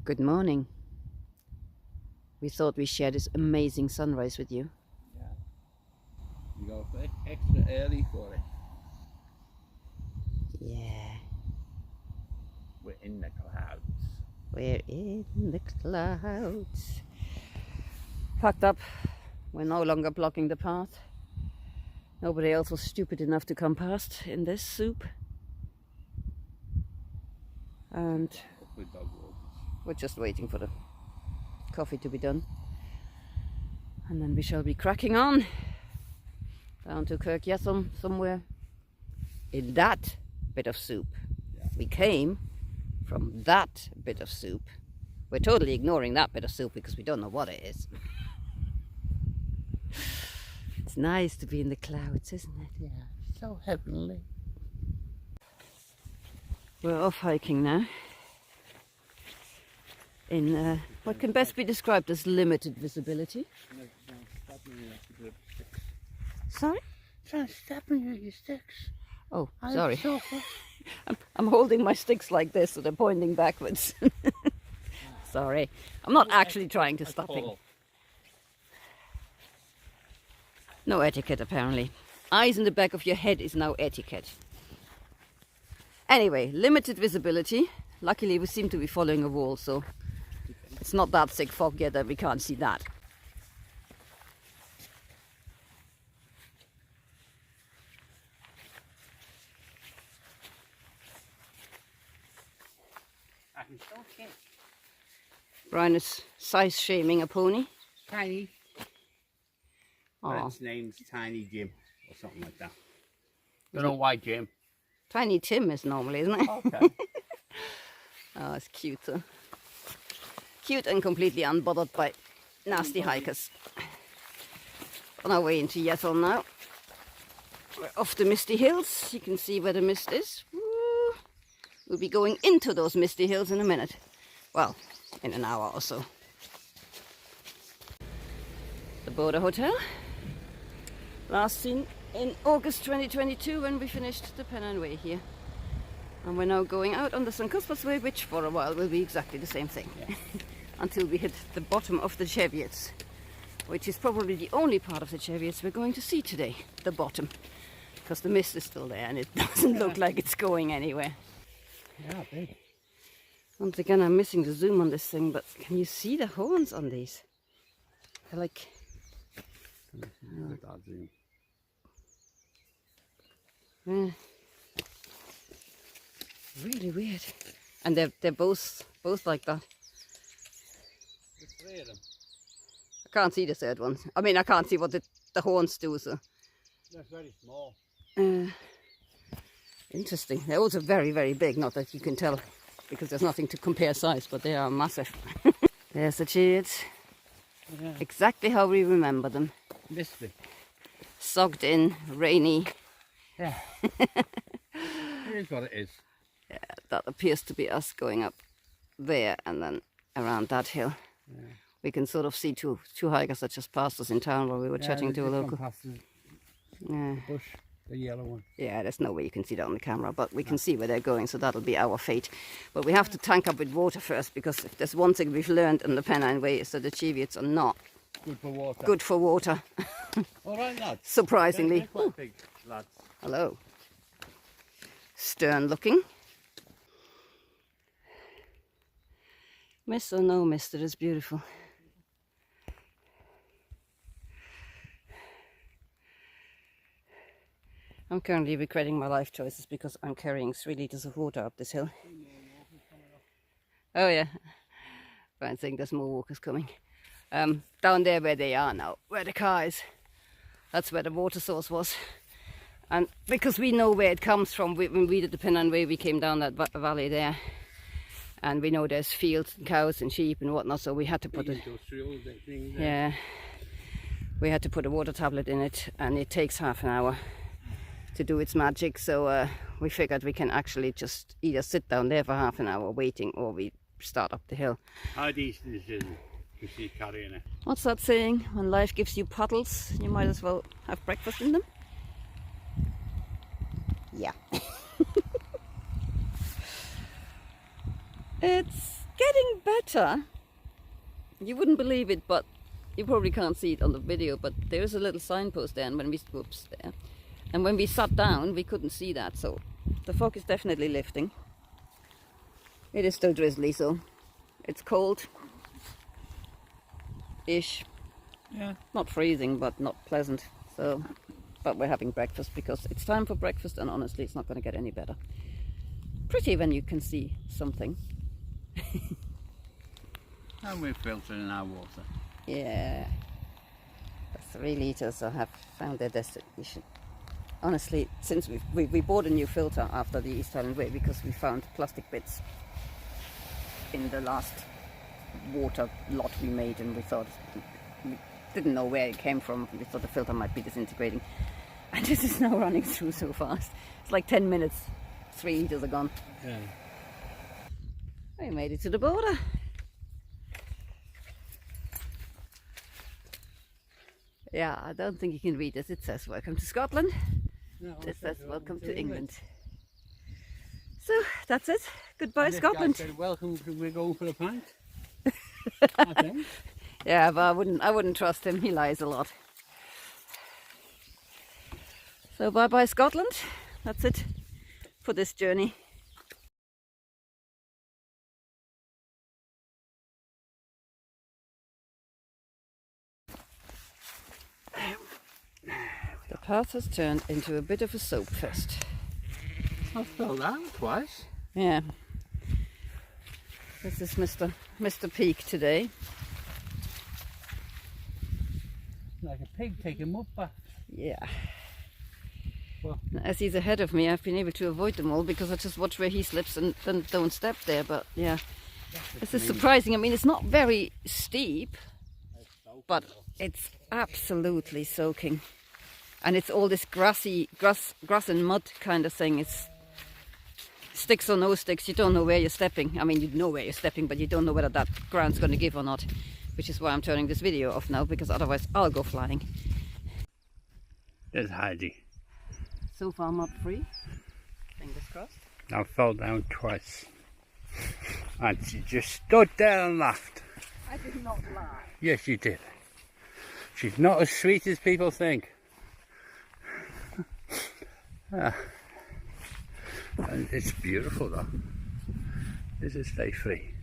Good morning. We thought we'd share this amazing sunrise with you. Yeah. You got up extra early for it. Yeah. We're in the clouds. We're in the clouds. Packed up. We're no longer blocking the path. Nobody else was stupid enough to come past in this soup. And we're just waiting for the coffee to be done. And then we shall be cracking on down to Kirkyetham somewhere in that bit of soup. Yeah. We came from that bit of soup. We're totally ignoring that bit of soup because we don't know what it is. It's nice to be in the clouds, isn't it? Yeah, so heavenly. We're off hiking now in what can best be described as limited visibility. Sorry? Trying to step on your sticks. Oh, sorry. So I'm holding my sticks like this so they're pointing backwards. Sorry. I'm not actually trying to stop it. No etiquette, apparently. Eyes in the back of your head is now etiquette. Anyway, limited visibility. Luckily, we seem to be following a wall, so it's not that thick fog yet that we can't see that. Brian is size shaming a pony. Tiny. Well, Oh, its name's Tiny Jim or something like that. Don't know why Jim. Tiny Tim is normally, isn't it? Okay. Oh, it's cute. Cute and completely unbothered by nasty hikers. On our way into Yethel now. We're off the misty hills. You can see where the mist is. Woo. We'll be going into those misty hills in a minute. Well, in an hour or so. The Border Hotel. Last seen in August 2022 when we finished the Pennine Way here. And we're now going out on the St. Cuthbert's Way, which for a while will be exactly the same thing. Yeah. Until we hit the bottom of the Cheviots, which is probably the only part of the Cheviots we're going to see today, the bottom. Because the mist is still there and it doesn't look like it's going anywhere. Yeah, big. Once again, I'm missing the zoom on this thing, but can you see the horns on these? They're like... Yeah. Really weird. And they're both like that. There's three of them. I can't see the third one. I mean, I can't see what the horns do, so... They're very small. Interesting. They're also very, very big. Not that you can tell, because there's nothing to compare size, but they are massive. There's the Cheviots. Yeah. Exactly how we remember them. Misty. Sogged in, rainy. Yeah. Here's what it is. Yeah, that appears to be us going up there and then around that hill. Yeah. We can sort of see two hikers that just passed us in town while we were chatting to a local. The bush, the yellow one. Yeah, there's no way you can see that on the camera, but we can see where they're going, so that'll be our fate. But we have to tank up with water first, because if there's one thing we've learned in the Pennine Way is that the Cheviots are not Good for water. good for water. All right, lads. Surprisingly. They're quite big, lads. Hello. Stern looking. Mist or no mist, it is beautiful. I'm currently regretting my life choices because I'm carrying 3 litres of water up this hill. Oh yeah, but I think there's more walkers coming. Down there where they are now, where the car is, that's where the water source was. And because we know where it comes from, when we did the Pennine Way, we came down that valley there. And we know there's fields and cows and sheep and whatnot, so we had to put we had to put a water tablet in it, and it takes half an hour to do its magic. So we figured we can actually just either sit down there for half an hour waiting, or we start up the hill. How decent is it to see carrying it? What's that saying? When life gives you puddles, you might as well have breakfast in them. Yeah. It's getting better. You wouldn't believe it, but you probably can't see it on the video, but there is a little signpost there, and when we there, and when we sat down we couldn't see that, so the fog is definitely lifting. It is still drizzly, so it's cold ish. Yeah. Not freezing, but not pleasant. So, but we're having breakfast because it's time for breakfast, and honestly it's not going to get any better. Pretty when you can see something. And we're filtering our water. Yeah, the 3 litres I have found their destination. Honestly, since we bought a new filter after the East Highland Way because we found plastic bits in the last water lot we made, and we thought, we didn't know where it came from. We thought the filter might be disintegrating, and this is now running through so fast. It's like 10 minutes, 3 litres are gone. Yeah. We made it to the border. Yeah, I don't think you can read this. It says welcome to Scotland. No, It says welcome to England. So that's it. Goodbye, This Scotland. guy said, welcome, we're going for a pint. I think. Yeah, but I wouldn't trust him. He lies a lot. So bye bye, Scotland. That's it for this journey. The path has turned into a bit of a soap fest. I fell down twice. Yeah. This is Mr. Peak today. Like a pig taking mud bath. Yeah. Well, As he's ahead of me, I've been able to avoid them all because I just watch where he slips and then don't step there. But yeah, this is surprising. I mean, it's not very steep, but it's absolutely soaking. And it's all this grass and mud kind of thing. It's sticks or no sticks. You don't know where you're stepping. I mean, you know where you're stepping, but you don't know whether that ground's going to give or not. Which is why I'm turning this video off now, because otherwise I'll go flying. there's Heidi. So far mud free. Fingers crossed. I fell down twice. And she just stood there and laughed. I did not lie. Yes, you did. She's not as sweet as people think. And it's beautiful though. This is stay free.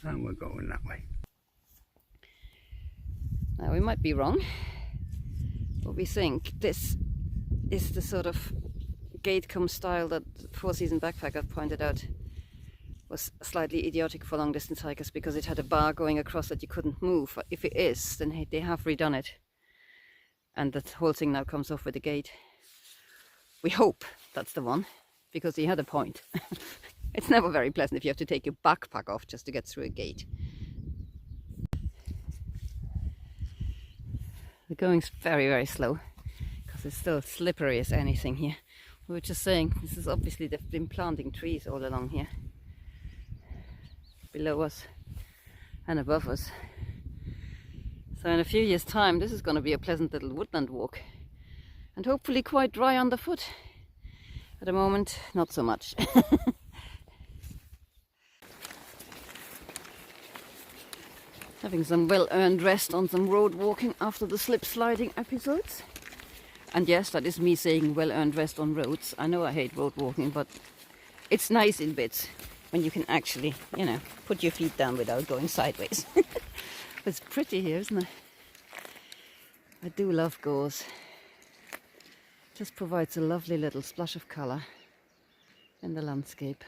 And we're going that way. Now we might be wrong, but we think this is the sort of gate come style that Four Season Backpacker pointed out was slightly idiotic for long distance hikers because it had a bar going across that you couldn't move. If it is, then they have redone it, and the whole thing now comes off with a gate. We hope that's the one, because he had a point. It's never very pleasant if you have to take your backpack off just to get through a gate. The going's very, very slow because it's still slippery as anything here. We were just saying, this is obviously they've been planting trees all along here, below us and above us. So in a few years' time, this is going to be a pleasant little woodland walk, and hopefully quite dry underfoot. At the moment, not so much. Having some well-earned rest on some road walking after the slip-sliding episodes. And yes, that is me saying well-earned rest on roads. I know I hate road walking, but it's nice in bits when you can actually, you know, put your feet down without going sideways. It's pretty here, isn't it? I do love gorse. Just provides a lovely little splash of colour in the landscape.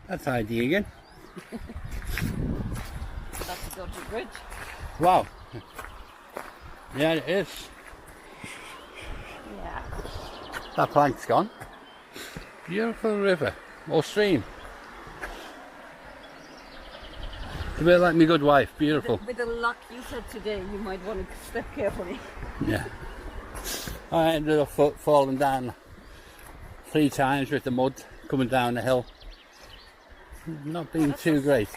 That's Heidi again. That's a dodgy bridge. Wow. Yeah, it is. Yeah. That plank's gone. Beautiful river or stream. It's a bit like my good wife, beautiful. With the luck you said today, you might want to step carefully. Yeah. I ended up falling down 3 times with the mud coming down the hill. Not being too great.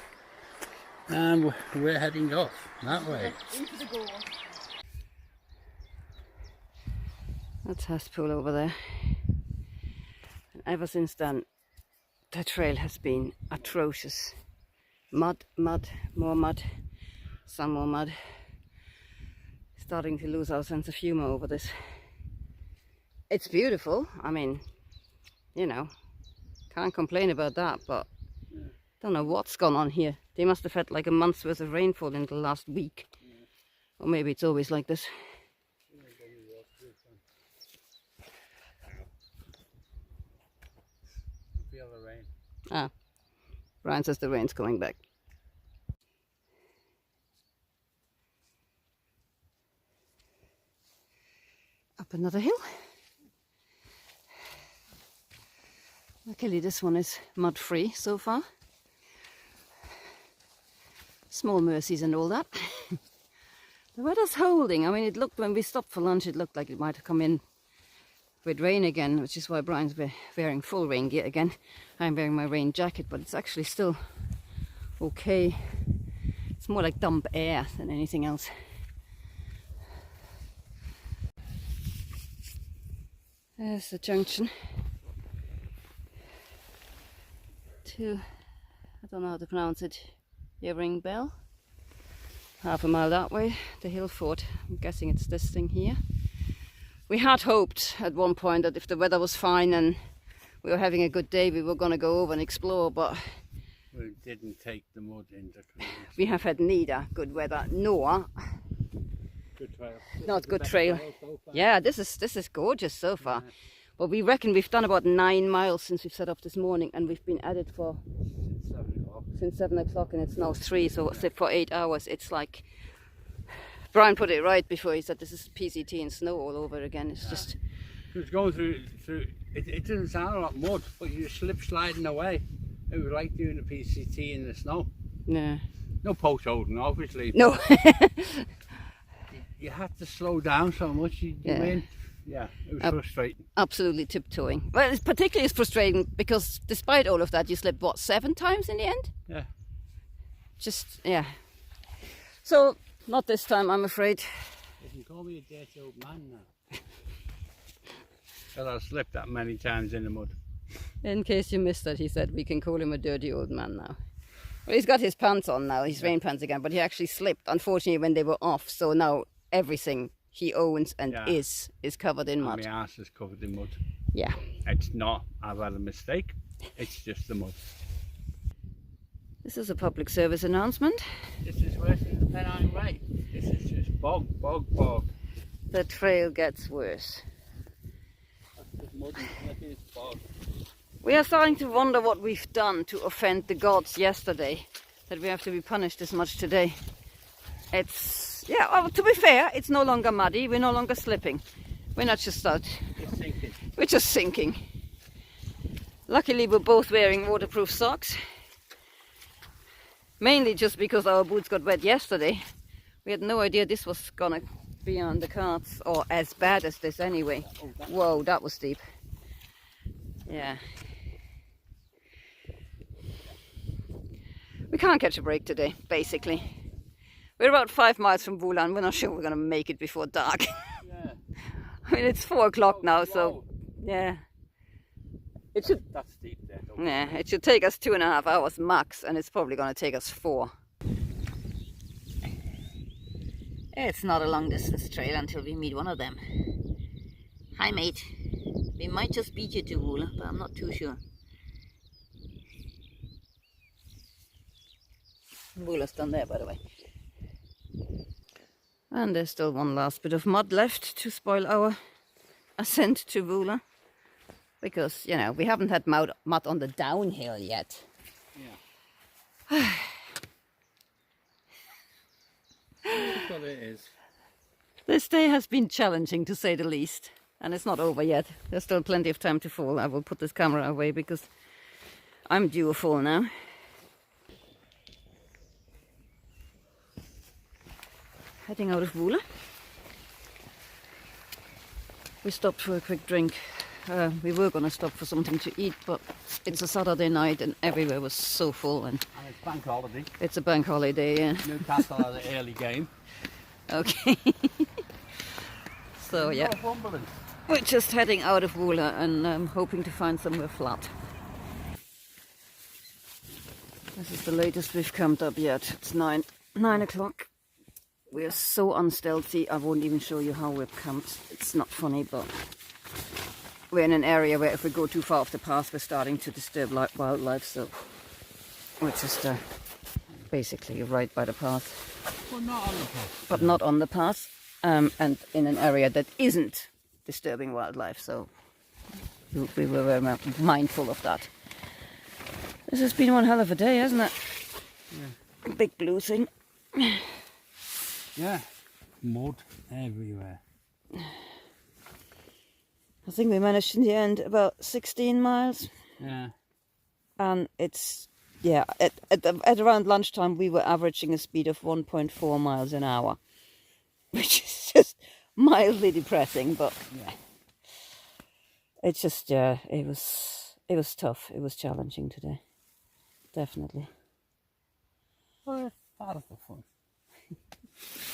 And we're heading off that way. Into the gorse. That's Haspool over there. And ever since then, the trail has been atrocious. Mud, mud, more mud, some more mud. Starting to lose our sense of humor over this. It's beautiful. I mean, you know, can't complain about that, but don't know what's gone on here. They must have had like a month's worth of rainfall in the last week. Or maybe it's always like this. Feel the rain. Ah, Brian says the rain's coming back. Up another hill. Luckily this one is mud free so far. Small mercies and all that. The weather's holding. I mean, it looked, when we stopped for lunch, it looked like it might have come in with rain again, which is why Brian's wearing full rain gear again. I'm wearing my rain jacket, but it's actually still okay. It's more like dump air than anything else. There's the junction to, I don't know how to pronounce it, Earring Bell. Half a mile that way, the hill fort. I'm guessing it's this thing here. We had hoped at one point that if the weather was fine and we were having a good day, we were going to go over and explore, but We didn't take the mud into consideration. we have had neither good weather nor Good trail. not good trail. So far. Yeah, this is gorgeous so far. Yeah. But we reckon we've done about 9 miles since we've set up this morning, and we've been at it for since 7 o'clock, and it's now 3, so for 8 hours. It's like Brian put it right before. He said this is PCT and snow all over again. It's just It was going through it doesn't sound like mud, but you're slip sliding away. It was like doing a PCT in the snow. yeah. No post holding, obviously. No. You had to slow down so much. It was frustrating. Absolutely tiptoeing. Well, it's particularly frustrating because despite all of that, you slept what, 7 times in the end? Yeah. Just yeah. So not this time, I'm afraid. You can call me a dirty old man now. Because I've slipped that many times in the mud. In case you missed that, he said we can call him a dirty old man now. Well, he's got his pants on now, his rain pants again, but he actually slipped, unfortunately, when they were off. So now everything he owns and is covered in mud. My ass is covered in mud. Yeah. It's not, I've had a mistake. It's just the mud. This is a public service announcement. This is worse than the Pennine Way. This is just bog, bog, bog. The trail gets worse. That's just mud and slippy, it's bog. We are starting to wonder what we've done to offend the gods yesterday, that we have to be punished this much today. It's, yeah, well, to be fair, it's no longer muddy, we're no longer slipping. We're not just out. It's sinking. We're just sinking. Luckily, we're both wearing waterproof socks. Mainly just because our boots got wet yesterday. We had no idea this was gonna be on the cards, or as bad as this anyway. Whoa, that was steep. Yeah. We can't catch a break today, basically. We're about 5 miles from Vulan. We're not sure we're gonna make it before dark. Yeah. I mean, it's 4 o'clock now, so yeah. It should. That's steep there. Yeah, it should take us 2.5 hours max, and it's probably going to take us 4. It's not a long distance trail until we meet one of them. Hi mate, we might just beat you to Woola, but I'm not too sure. Woola's done there, by the way. And there's still one last bit of mud left to spoil our ascent to Woola. Because, you know, we haven't had mud on the downhill yet. Yeah. That's what it is. This day has been challenging, to say the least. And it's not over yet. There's still plenty of time to fall. I will put this camera away because I'm due a fall now. Heading out of Woola. We stopped for a quick drink. We were going to stop for something to eat, but it's a Saturday night and everywhere was so full. And it's bank holiday. It's a bank holiday, yeah. Newcastle had an early game. Okay. So, yeah. Northumberland. We're just heading out of Wohler and hoping to find somewhere flat. This is the latest we've camped up yet. It's 9 o'clock. We're so unstealthy, I won't even show you how we've camped. It's not funny, but we're in an area where if we go too far off the path, we're starting to disturb wildlife, so we're just basically right by the path. Well, not on the path. But not on the path, and in an area that isn't disturbing wildlife, so we were very mindful of that. This has been one hell of a day, hasn't it? Yeah. Big blue thing. Yeah, mud everywhere. I think we managed in the end about 16 miles. Yeah. And it's, yeah, at around lunchtime we were averaging a speed of 1.4 miles an hour. Which is just mildly depressing, but yeah. It's just, yeah, it was tough. It was challenging today. Definitely. Well, it's part of the fun.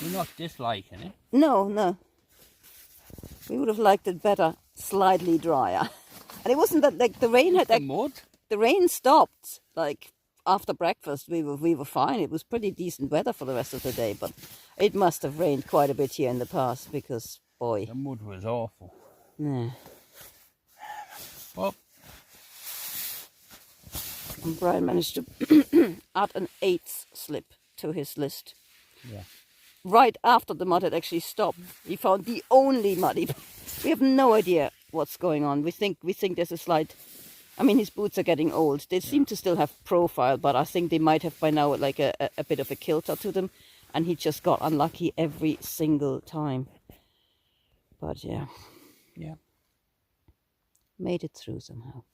You're not disliking it? No. We would have liked it better, slightly drier. And it wasn't that, like, the rain had... The mud? The rain stopped, like, after breakfast. We were fine. It was pretty decent weather for the rest of the day, but it must have rained quite a bit here in the past, because, boy... The mud was awful. Yeah. Well... And Brian managed to add an 8th slip to his list. Yeah. Right after the mud had actually stopped, he found the only muddy. We have no idea what's going on. We think there's a slight. I mean, his boots are getting old. They seem to still have profile, but I think they might have by now like a bit of a kilter to them, and he just got unlucky every single time. But yeah, yeah, made it through somehow.